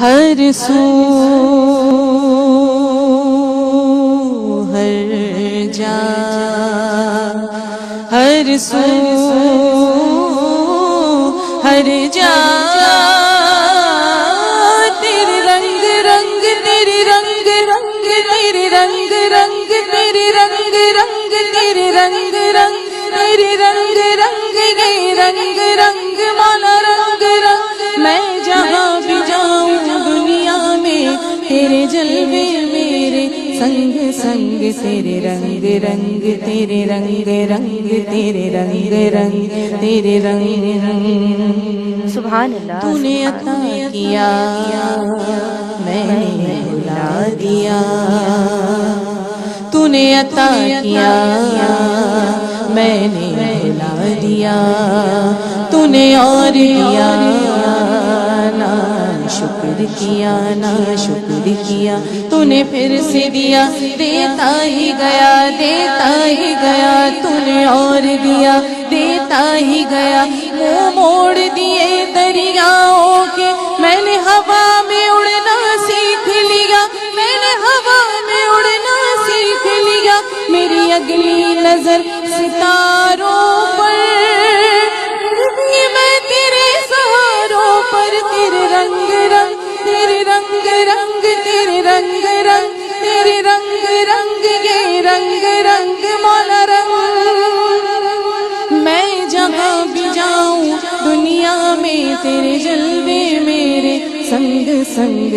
ہر سو ہر جا، ہر سو ہر جا، تیرے رنگ رنگ، تیرے رنگ رنگ، تیرے رنگ رنگ، تیرے رنگ رنگ، تیرے رنگ رنگ، تیرے رنگ رنگ، یہ رنگ رنگ مولا رنگ رنگ، میں جہاں بھی جاؤں دنیا میں تیرے جلوے میرے سنگ سنگ، تیرے رنگ رنگ، تیرے رنگ رنگ، تیرے رنگ رنگ، تیرے رنگ رنگ، سبحان اللہ۔ تو نے عطا کیا میں نے بھلا دیا، تو نے عطا کیا میں نے بھلا دیا، تو نے اور دیا نا شکر کیا، نا شکر کیا، تو نے پھر سے دیا، دیتا ہی گیا، دیتا ہی گیا، تو نے اور دیا، دیتا ہی گیا، منہ موڑ دیے دریاؤں کے، میں نے ہوا میں اڑنا سیکھ لیا، میں نے ہوا میں اڑنا سیکھ لیا، میری اگلی نظر ستاروں پر، میں تیرے سہاروں پر، تیرے رنگ رنگ، تیرے رنگ رنگ، تیرے رنگ رنگ، تیرے رنگ رنگ، یہ رنگ رنگ مولا رنگ، میں جہاں بھی جاؤں دنیا میں تیرے جلوے میرے سنگ سنگ۔